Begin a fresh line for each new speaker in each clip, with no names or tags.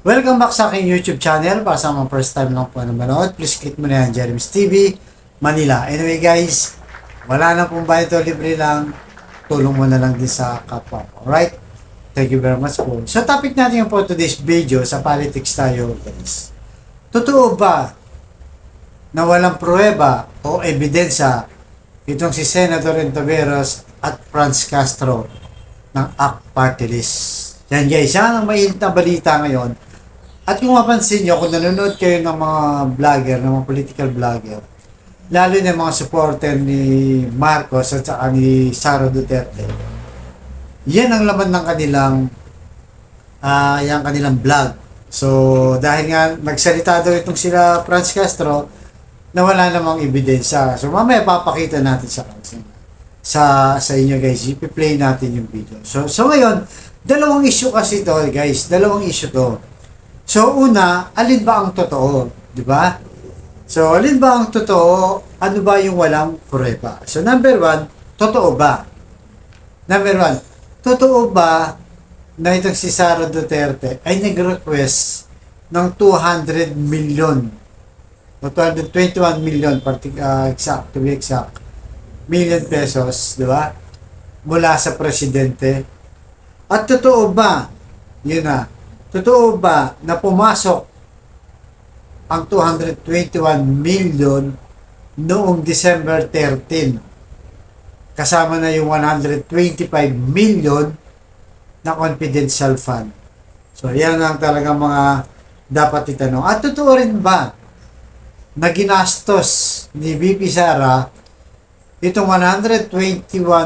Welcome back sa aking YouTube channel. Para sa mga first time lang po na manood, please click mo na yan, Jeremy's TV, Manila. Anyway guys, wala na pong bayad to, libre lang. Tulong mo na lang din sa kapwa mo. Alright? Thank you very much po. So topic natin po today's video, sa politics tayo guys. Totoo ba na walang pruweba o ebidensya itong si Senator Ontiveros at Franz Castro ng ACT Party List? Yan guys, yan ang mainit na balita ngayon. At kung mapansin nyo, kung nanonood kayo ng mga vlogger, ng mga political vlogger, lalo na mga supporter ni Marcos at saka ni Sara Duterte, yan ang laman ng kanilang vlog. So, dahil nga nagsalita daw itong sila Franz Castro na wala namang ebidensya. So, mamaya papakita natin sa inyo guys. I-play natin yung video. So ngayon, dalawang issue kasi to guys. Dalawang issue to. So, una, alin ba ang totoo? Di ba? So, alin ba ang totoo? Ano ba yung walang pruweba? So, number one, totoo ba? Number one, totoo ba na itong si Sara Duterte ay nag-request ng 200 million o 221 million, exact, to be exact, million pesos, di ba? Mula sa presidente. At totoo ba, yun na, totoo ba na pumasok ang 221 million noong December 13? Kasama na yung 125 million na confidential fund. So, yan ang talagang mga dapat itanong. At totoo rin ba na ginastos ni VP Sara itong 121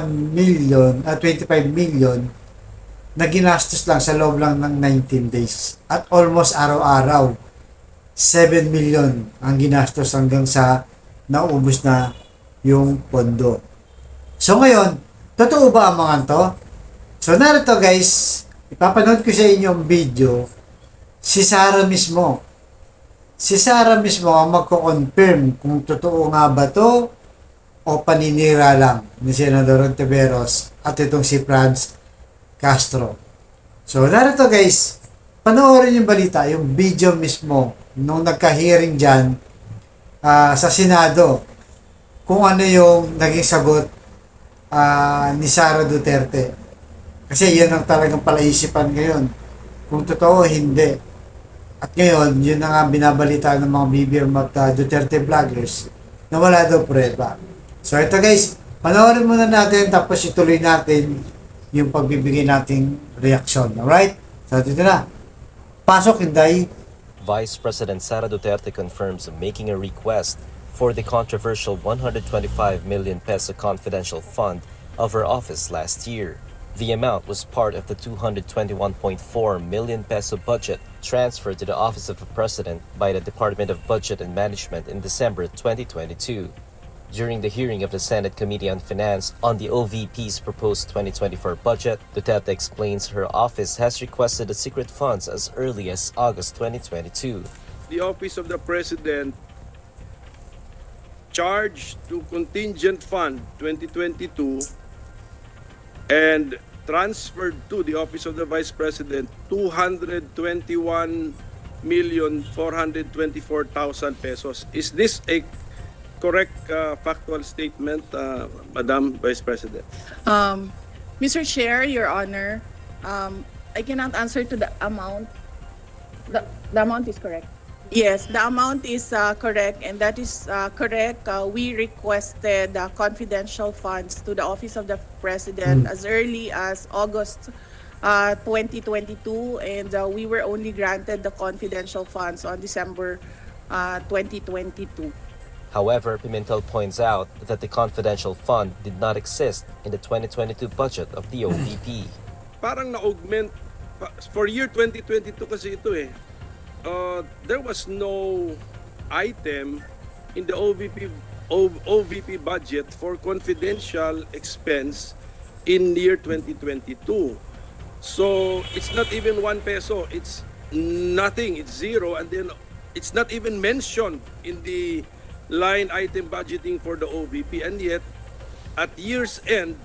million at 25 million na ginastos lang sa loob lang ng 19 days at almost araw-araw 7 million ang ginastos hanggang sa naubos na yung pondo. So ngayon, totoo ba ang mga to? So narito guys, ipapanood ko sa inyo yung video. Si Sara mismo ang magko-confirm kung totoo nga ba to o paninira lang ni Senador Ontiveros at itong si Franz Castro. So, narito guys, panoorin yung balita, yung video mismo nung nagka-hearing dyan sa Senado kung ano yung naging sagot ni Sara Duterte. Kasi yan ang talagang palaisipan ngayon. Kung totoo, hindi. At ngayon, yun na nga binabalita ng mga BBM at Duterte vloggers na wala daw pruweba. So ito guys, panoorin muna natin tapos ituloy natin yung pagbibigay nating reaksyon. Alright? So dito na. Pasok, Inday.
Vice President Sara Duterte confirms making a request for the controversial 125 million peso confidential fund of her office last year. The amount was part of the 221.4 million peso budget transferred to the Office of the President by the Department of Budget and Management in December 2022. During the hearing of the Senate Committee on Finance on the OVP's proposed 2024 budget, Duterte explains her office has requested the secret funds as early as August 2022.
The Office of the President charged to Contingent Fund 2022 and transferred to the Office of the Vice President 221,424,000 pesos. Is this a correct factual statement, Madam Vice President?
Mr. Chair, Your Honor, I cannot answer to the amount. The amount is correct. Yes, the amount is correct, and that is correct. We requested confidential funds to the Office of the President as early as August 2022, and we were only granted the confidential funds on December 2022.
However, Pimentel points out that the confidential fund did not exist in the 2022 budget of the OVP.
Parang na-augment for year 2022 kasi ito eh. There was no item in the OVP budget for confidential expense in year 2022. So it's not even 1 peso. It's nothing. It's zero. And then it's not even mentioned in the line item budgeting for the OVP. And yet, at year's end,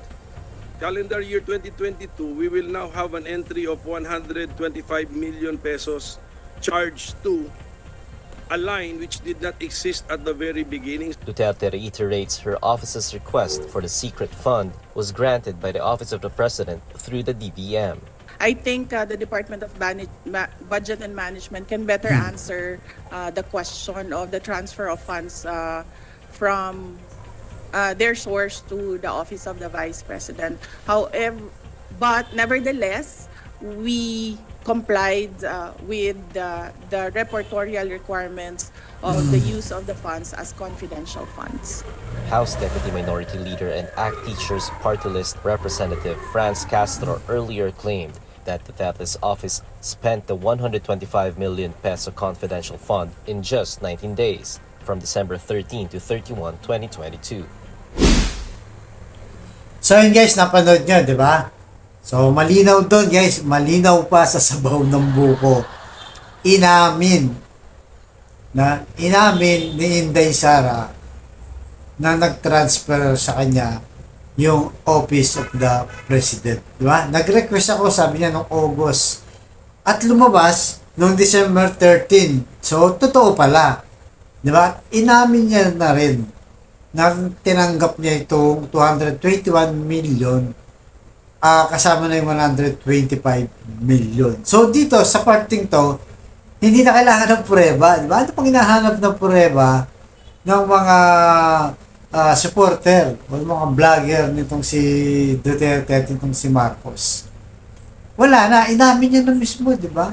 calendar year 2022, we will now have an entry of 125 million pesos charged to a line which did not exist at the very beginning.
Duterte reiterates her office's request for the secret fund was granted by the Office of the President through the DBM.
I think the Department of Budget and Management can better answer the question of the transfer of funds from their source to the Office of the Vice President. However, but nevertheless, we complied with the reportorial requirements of the use of the funds as confidential funds.
House Deputy Minority Leader and ACT Teachers Party List Representative Franz Castro earlier claimed that Duterte's office spent the 125 million peso confidential fund in just 19 days, from December 13 to 31, 2022.
So yun guys, napanood nyo, di ba? So malinaw doon guys, malinaw pa sa sabaw ng buko. Inamin ni Inday Sara na nag-transfer sa kanya yung Office of the President. Di ba? Nag-request ako, sabi niya, noong August. At lumabas noong December 13. So, totoo pala. Di ba? Inamin niya na rin nang tinanggap niya itong 221 million kasama na yung 125 million. So, dito, sa parting to, hindi na kailangan ng prueba. Di ba? Ano pang hinahanap ng prueba ng mga supporter o mga vlogger nitong si Duterte at nitong si Marcos? Wala na, inamin niya na mismo, di ba?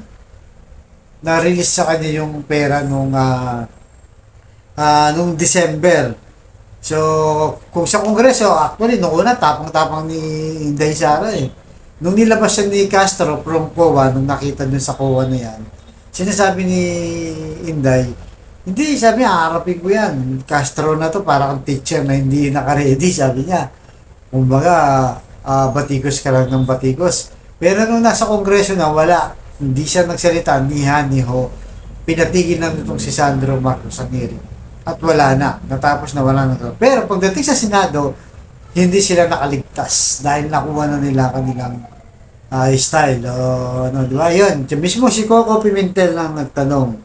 Na-release sa kanya yung pera nung December. So, kung sa Kongreso, actually, nung una, tapang-tapang ni Inday Sara eh. Nung nilabas siya ni Castro from COA, nung nakita dun sa COA na yan, sinasabi ni Inday, hindi, sabi niya, harapin ko yan. Castro na to, parang teacher na hindi naka-ready, sabi niya. Kumbaga, batikos ka lang ng batikos. Pero nung nasa Kongreso na, wala. Hindi siya nagsalita, ni ha, ni ho. Pinatigil na nitong si Sandro Marcos ang hearing. At wala na. Natapos na wala na. Pero pagdating sa Senado, hindi sila nakaligtas dahil nakuha na nila kanilang style. Ano, di ba? Yun. Mismo si Coco Pimentel lang nagtanong.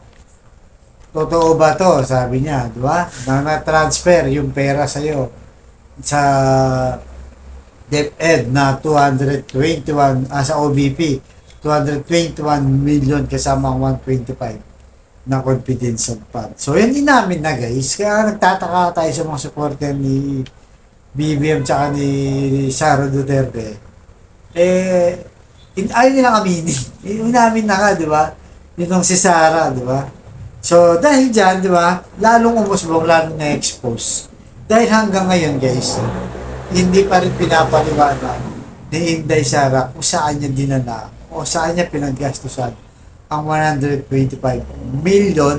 Totoo ba to? Sabi niya, di ba? Na-transfer yung pera sa'yo sa DepEd na 221, sa OVP, 221 million kasama ang 125 na confidential fund. So, yan inamin na guys. Kaya nagtataka tayo sa mga supporter ni BBM tsaka ni Sara Duterte. Ayaw nilang aminin. Inamin na ka, di ba? Itong si Sara, di ba? So, dahil dyan, di ba, lalong umusbong, lalong na-expose. Dahil hanggang ngayon, guys, hindi pa rin pinapaliwanag ni Inday Sara kung saan niya dinala o saan niya pinaggastusan ang 125 million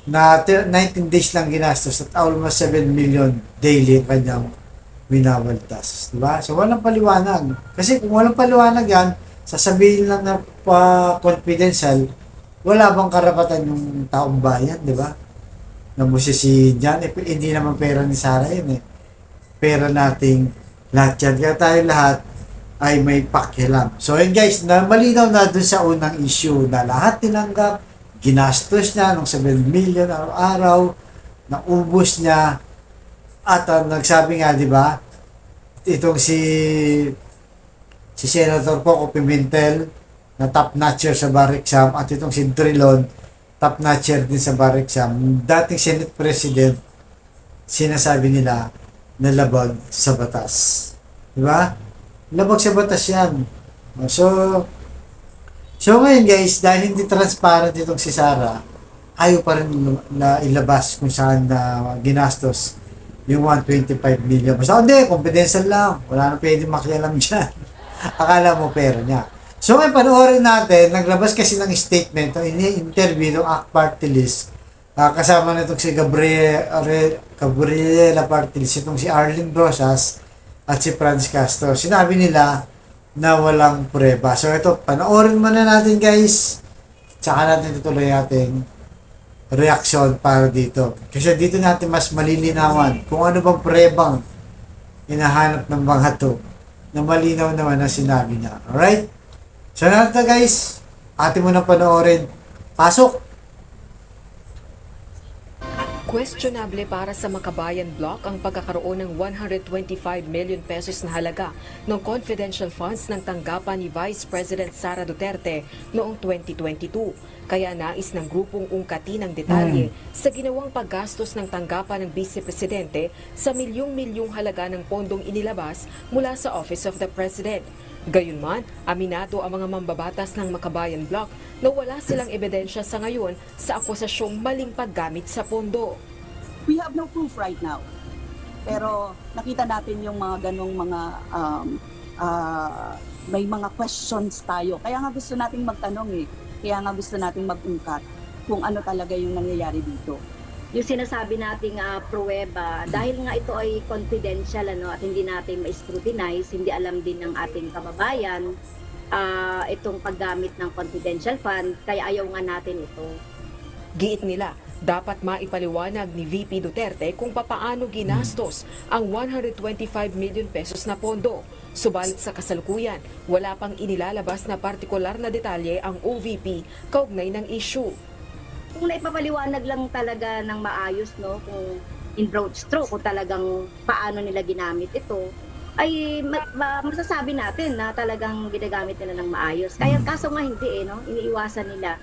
na 19 days lang ginastos at almost 7 million daily kanyang winawaltas. Di ba? So, walang paliwanag. Kasi kung walang paliwanag yan, sasabihin lang na confidential, wala bang karapatan yung taong bayan, di ba? Na musisihin dyan. Hindi naman pera ni Sara yun eh. Pera nating lahat yan. Kaya tayo lahat ay may pakialam. So yun guys, na malinaw na dun sa unang issue na lahat tinanggap, ginastos niya ng 7 million araw-araw, naubos niya, at nagsabi nga, di ba, itong si Senator Coco Pimentel, na top-notcher sa bar exam, at itong si Trilon, top-notcher din sa bar exam. Dating Senate President, sinasabi nila na labag sa batas. Di ba? Labag sa batas yan. So ngayon guys, dahil hindi transparent itong si Sara, ayaw pa rin na ilabas kung saan na ginastos yung 125 million. Basta hindi, confidential lang. Wala na pwede makialam dyan. Akala mo pera niya. So ngayon, panoorin natin, naglabas kasi ng statement, o ini-interview ng ACT Party List, kasama na itong si Gabriela Party List, itong si Arlene Brosas, at si Franz Castro. Sinabi nila na walang prueba. So ito, panoorin muna natin guys, tsaka natin tutuloy natin reaction para dito. Kasi dito natin mas malilinawan kung ano bang prebang hinahanap ng mga to na malinaw naman ang sinabi niya. Alright? So na guys, atin mo na panoorin. Pasok!
Questionable para sa Makabayan Block ang pagkakaroon ng 125 million pesos na halaga ng confidential funds ng tanggapan ni Vice President Sara Duterte noong 2022. Kaya nais ng grupong ungkatin ang detalye sa ginawang paggastos ng tanggapan ng Vice Presidente sa milyong-milyong halaga ng pondong inilabas mula sa Office of the President. Gayunman, aminado ang mga mambabatas ng Makabayan Block na wala silang ebidensya sa ngayon sa akusasyong maling paggamit sa pondo.
We have no proof right now. Pero nakita natin yung mga ganong mga may mga questions tayo. Kaya nga gusto nating magtanong Kaya nga gusto nating mag-ungkat kung ano talaga yung nangyayari dito.
Yung sinasabi nating pruweba, dahil nga ito ay confidential at hindi natin ma-scrutinize, hindi alam din ng ating kababayan itong paggamit ng confidential fund, kaya ayaw nga natin ito.
Giit nila, dapat maipaliwanag ni VP Duterte kung papaano ginastos ang 125 million pesos na pondo. Subalit sa kasalukuyan, wala pang inilalabas na partikular na detalye ang OVP kaugnay ng issue.
Kung naipapaliwanag lang talaga ng maayos, kung in broad stroke, kung talagang paano nila ginamit ito, ay masasabi natin na talagang ginagamit nila ng maayos. Kaya kaso nga hindi iniiwasan nila,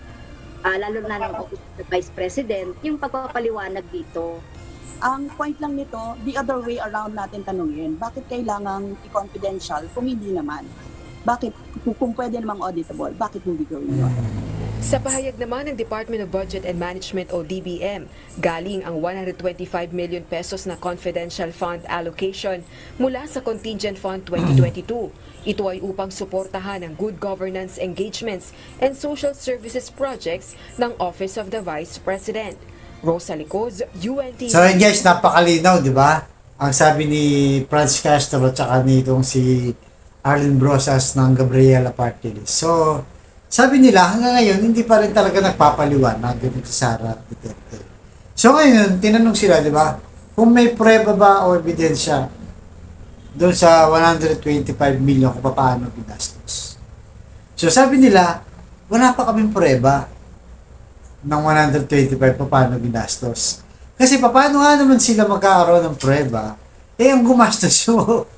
lalo na ng Office of the Vice President, yung pagpapaliwanag dito.
Ang point lang nito, the other way around natin tanungin, bakit kailangang i-confidential kung hindi naman? Bakit, kung pwede namang auditable, bakit hindi gawin yun?
Sa pahayag naman ng Department of Budget and Management o DBM, galing ang 125 million pesos na confidential fund allocation mula sa Contingent Fund 2022. Ito ay upang suportahan ang good governance engagements and social services projects ng Office of the Vice President. Rosa Licoz, UNT.
So yun guys, napakalinaw, di ba? Ang sabi ni Franz Castro at saka nitong si Arlene Brosas ng Gabriela Party List. So, sabi nila, hanggang ngayon, hindi pa rin talaga nagpapaliwanag dito si Sara Duterte. So ngayon, tinanong sila, di ba, kung may prueba ba o ebidensya doon sa 125 million kung paano ginastos. So sabi nila, wala pa kaming prueba ng 125 paano ginastos. Kasi paano nga naman sila magkakaroon ng prueba? Ang gumastos yung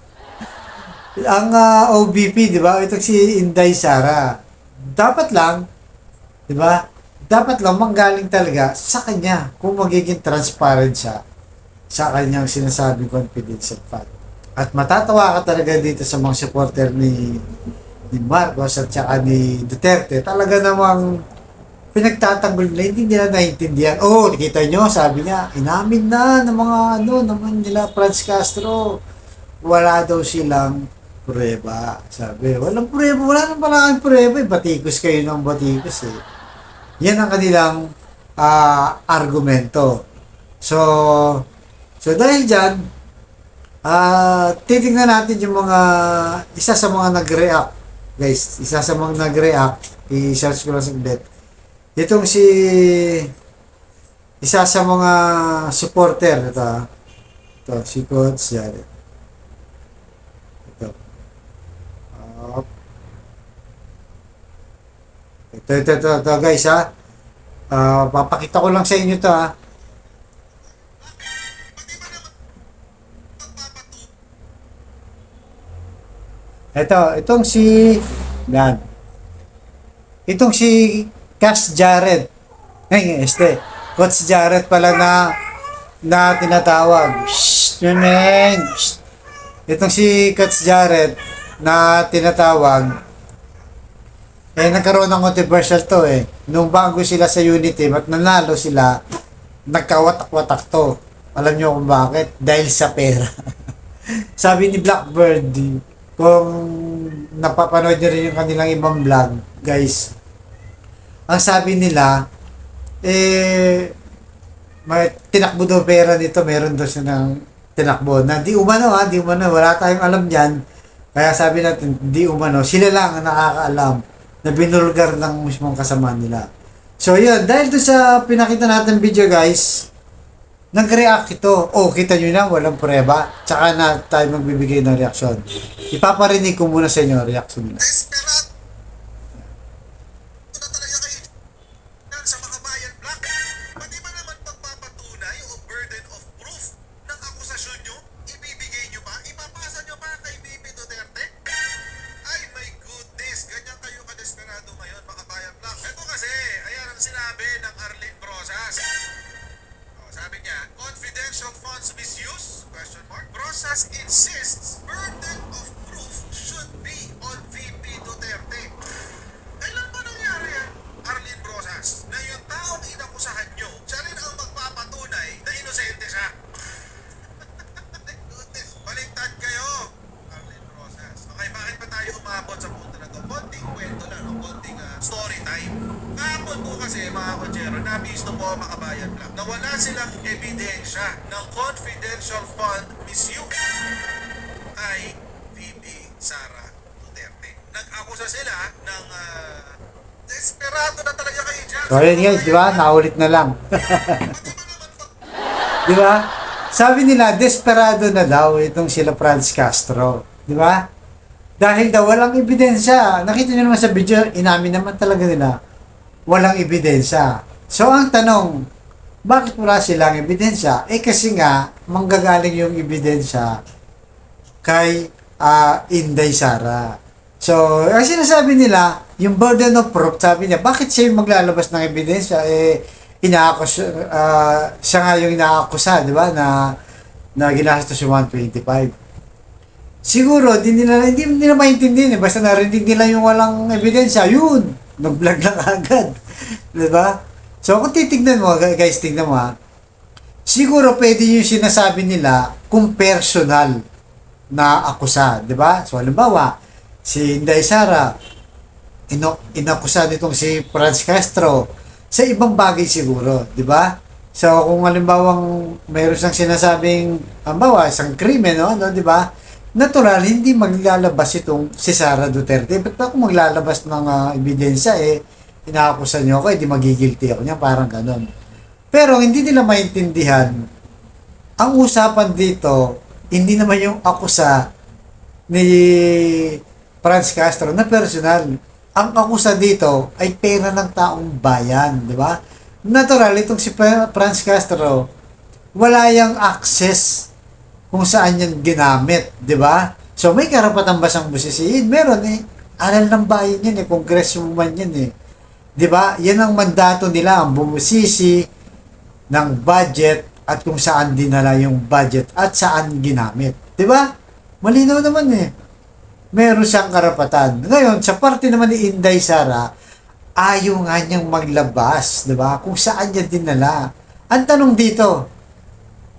ang OVP, di ba? Ito si Inday Sara. Dapat lang, di ba? Dapat lang manggaling talaga sa kanya kung magiging transparent siya sa kanyang sinasabing confidential fund. At matatawa ka talaga dito sa mga supporter ni Marcos at saka ni Duterte. Talaga namang pinagtatanggol na hindi nila naiintindihan. Nakita nyo, sabi niya, inamin na ng mga naman nila Franz Castro. Wala daw silang prueba. Sabi, walang prueba. Wala nang pala kayong prueba. Batikos kayo ng batikos Yan ang kanilang argumento. So dahil dyan, titingnan natin yung mga isa sa mga nag-react. Guys, isa sa mga nag-react, i-search ko lang saglit. Itong isa sa mga supporter, ito si Coach Jared. Ito guys papakita ko lang sa inyo to itong si Cash Jared. Coach Jared pala na tinatawag. Itong si Coach Jared na tinatawag nagkaroon ng controversial to nung bago sila sa unity at nanalo sila, nagkawatak-watak to. Alam nyo kung bakit? Dahil sa pera. Sabi ni Blackbird, kung napapanood nyo rin yung kanilang ibang vlog, guys, ang sabi nila, may tinakbo daw pera nito, meron daw siya ng tinakbo na di umano, wala tayong alam dyan. Kaya sabi natin, di umano, sila lang ang nakakaalam na binulgar ng mismong kasama nila. So yun, dahil doon sa pinakita natin video guys, nag-react ito. Kita nyo na, walang prueba. Tsaka na tayo magbibigay ng reaksyon. Ipaparinig ko muna sa inyo ang reaksyon nila.
Desperate! Ito na talaga kayo sa Makabayan Block. Pati ba naman pagpapatunay o Sabi niya, confidential funds misuse? Question mark. Rosas insists burden of proof should be on VP Duterte. Kailan ba nangyari yan, Arlene Rosas? Na yung taong inakusahan nyo, siya rin ang magpapatunay na inosente siya. Goodness, baliktad kayo, Arlene Rosas. Okay, bakit ba tayo umabot sa punto na to? Konting kwento lang, no? Konting story time. Kahapon po kasi, mga konsyero, nabisto po ang Makabayan Club na wala silang ebidensya ng confidential fund misuse kay VP Sara Duterte. Nag-akusa sila ng desperado na talaga kayo dyan.
So yun guys, di ba? Naulit na lang. Di ba? Sabi nila, desperado na daw itong sila Franz Castro. Di ba? Dahil daw walang ebidensya. Nakita nyo naman sa video, inamin naman talaga nila, walang ebidensya. So ang tanong, bakit wala silang ebidensya? Eh kasi nga, manggagaling yung ebidensya kay Inday Sara. So, ang sinasabi nila, yung burden of proof, sabi niya, bakit siya yung maglalabas ng ebidensya? Eh, siya nga yung inaakusa, di ba, na ginastos yung 125. Siguro, hindi nila maintindihan, basta narinig nila yung walang ebidensya, yun, nag-vlog lang agad. Di ba? So, kung titignan mo, guys, tignan mo ha, siguro pwede yung sinasabi nila kung personal na akusa, di ba? So, halimbawa, si Inday Sara, inakusa nitong si Franz Castro sa ibang bagay siguro, di ba? So, kung halimbawang mayroon siyang sinasabing, halimbawa, isang krimen, no, di ba? Natural, hindi maglalabas itong si Sara Duterte. Ba't ba kung maglalabas ng ebidensya, inaakusa niyo ako, di magigilty ako niya, parang ganon. Pero hindi nila maintindihan, ang usapan dito, hindi naman yung akusa ni Franz Castro na personal. Ang akusa dito ay pera ng taong bayan, di ba? Natural, itong si Franz Castro, wala yung access kung saan yan ginamit, di ba? So, may karapatan ba siyang busisiin? Meron aral ng bayan yan congresswoman yan di ba? Yan ang mandato nila, ang bumusisi ng budget at kung saan dinala yung budget at saan ginamit. Di ba? Malinaw naman meron siyang karapatan. Ngayon, sa parte naman ni Inday Sara, ayaw nga niyang maglabas, di ba? Kung saan niya dinala. Ang tanong dito,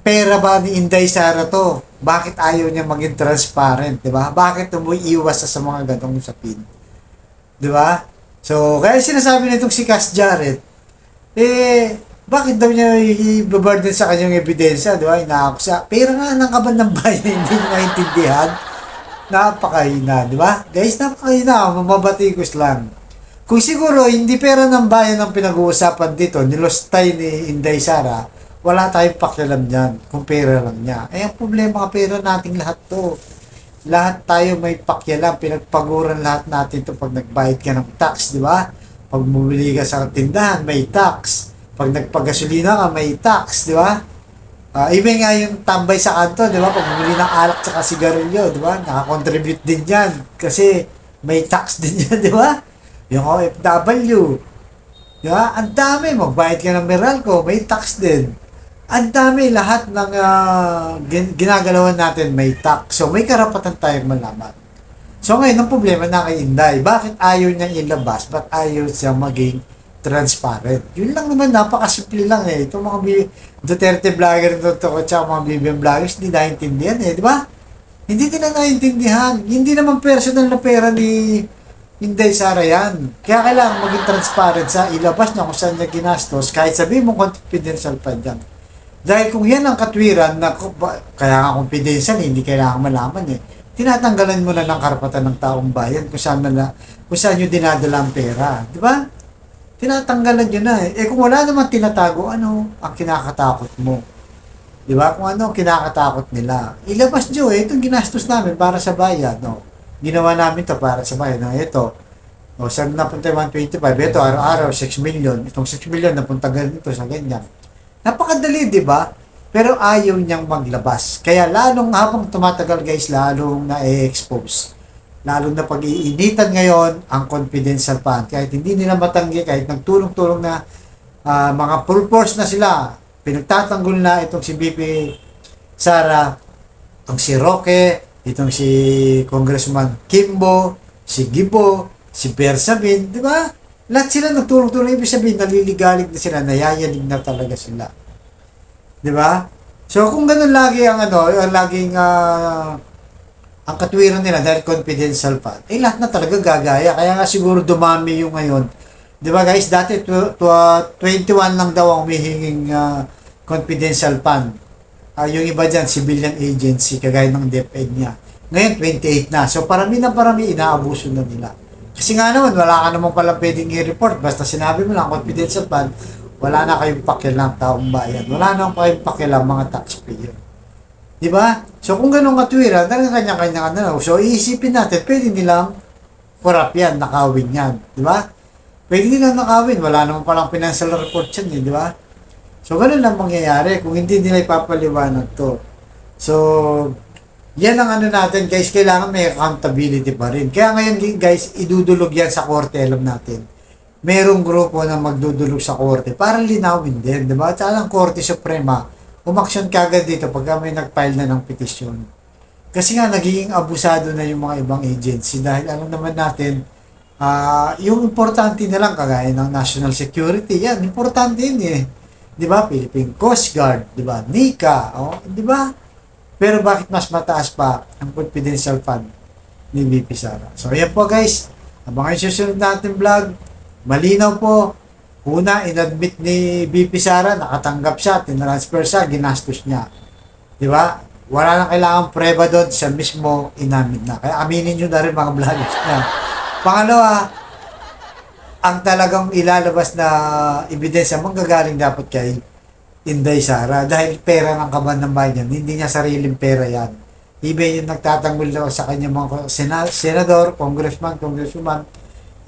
pera ba ni Inday Sara to? Bakit ayaw niya maging transparent, di ba? Bakit umuiwas sa mga ganong usapin? Di ba? So, kaya sinasabi nitong si Cass Jarrett, bakit daw niya i-burden sa kanyang ebidensya, di ba? Inaakusa. Pero nga, ng kaban ng bayan, hindi niya maintindihan. Napakahina, di ba? Guys, napakahina. Mababatikos lang. Kung siguro, hindi pera ng bayan ang pinag-uusapan dito, nilostay ni Inday Sara, wala tayong pakialam niyan kung pera lang niya. Ang problema, pera nating lahat to. Lahat tayo may pakialam, pinagpaguran lahat natin to pag nagbayad ka ng tax, di ba? Pag bumili ka sa tindahan, may tax. Pag nagpagasolina ka, may tax, di ba? Even nga yung tambay sa kanto, di ba? Pag bumili ng alak at sigarilyo, di ba? Nakakontribute din yan kasi may tax din yan, di ba? Yung OFW, di ba? Ang dami, magbayad ka ng Meralco, may tax din. Ang dami, lahat ng ginagalawan natin may tax. So, may karapatan tayong malaman. So, ngayon, ang problema na kay Inday, bakit ayaw niyang ilabas? Ba't ayaw siya maging transparent? Yun lang naman, napakasimple lang Itong mga Duterte vlogger at mga BBM vloggers, hindi naiintindihan di ba? Hindi nila naiintindihan. Hindi naman personal na pera ni Inday Sara yan. Kaya kailangan maging transparent sa ilabas niya kung saan niya ginastos, kahit sabihin mo confidential pa dyan. Dahil kung yan ang katwiran na kaya nga confidential, hindi kailangan malaman tinatanggalan mo na ng karapatan ng taong bayan kung saan nyo dinadala ang pera. Di ba? Tinatanggalan nyo na kung wala naman tinatago, ano ang kinakatakot mo? Di ba? Kung ano ang kinakatakot nila. Ilabas nyo itong ginastos namin para sa bayan. Ginawa namin to para sa bayan. Ito. Saan napunta 125? Ito, araw-araw, 6 million. Itong 6 million napunta ganito sa ganyan. Napakadali, di ba? Pero ayaw niyang maglabas. Kaya lalong habang tumatagal guys, lalong na-expose. Lalong na pag-iinitan ngayon ang confidential fund. Kahit hindi nila matanggi, kahit nagtulong-tulong na mga full force na sila, pinagtatanggol na itong si BP Sara, itong si Roque, itong si Congressman Kimbo, si Gibo, si Per Sabin, di ba? Lahat sila nagtulong-tulong. Ibig sabihin, naliligalig na sila, nayayanig na talaga sila. Di ba? So, kung ganun lagi ang laging ang katwiran nila dahil confidential fund, lahat na talaga gagaya. Kaya nga siguro dumami yung ngayon. Di ba guys, dati 21 lang daw ang humihinging confidential fund. Yung iba dyan, civilian agency, kagaya ng DepEd niya. Ngayon, 28 na. So, parami inaabuso na nila. Kasi nga naman, wala ka naman pala pwedeng i-report. Basta sinabi mo lang, confidential fund, wala na kayong pakialam taong bayan. Wala na kayong pakialam mga taxpayer. Di ba? So, kung ganun katwiran, talaga kanya-kanya na. So, iisipin natin, pwede nilang corrupt yan, nakawin yan. Di ba? Pwede nilang nakawin. Wala naman palang financial report yan, di ba? So, ganun lang mangyayari kung hindi nila ipapaliwanag to. So, yan ang natin, guys. Kailangan may accountability pa rin. Kaya ngayon, guys, idudulog yan sa korte, alam natin. Merong grupo na magdudulog sa korte para linawin din, di ba? At ang Korte Suprema, umaksyon kagad dito pag may nag-file na ng petisyon. Kasi nga, nagiging abusado na yung mga ibang agency dahil alam naman natin, yung importante na lang, kagaya ng national security, yan, importante yun eh. Di ba? Philippine Coast Guard, di ba? NICA, di ba? Pero bakit mas mataas pa ang confidential fund ni VP Sara? So, ayan po guys. Abangan yung susunod natin vlog. Malinaw po. Una, inadmit ni VP Sara, nakatanggap siya, tinransfer siya, ginastos niya. Di ba? Wala nang kailangang preba doon, siya mismo inamin na. Kaya aminin nyo na rin mga vloggers na. Pangalawa, ang talagang ilalabas na ebidensya manggagaling dapat kay Inday Sara dahil pera ng kaban ng bayan, hindi niya sariling pera yan. Iba yung nagtatanggol daw sa kanya mga senador, congresswoman,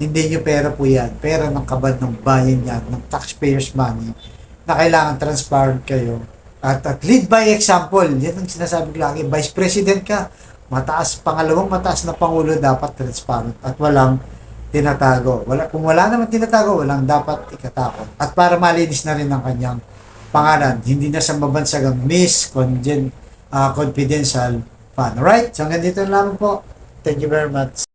hindi niyo pera po yan. Pera ng kaban ng bayan yan, ng taxpayers money, na kailangan transparent kayo. At lead by example, yan ang sinasabi ko lagi, Vice President ka, pangalawang mataas na Pangulo, dapat transparent at walang tinatago. Kung wala naman tinatago, walang dapat ikatakot. At para malinis na rin ang kanyang pangalan, hindi na sa mabansagang confidential fund. Alright? So hanggang dito lang po. Thank you very much.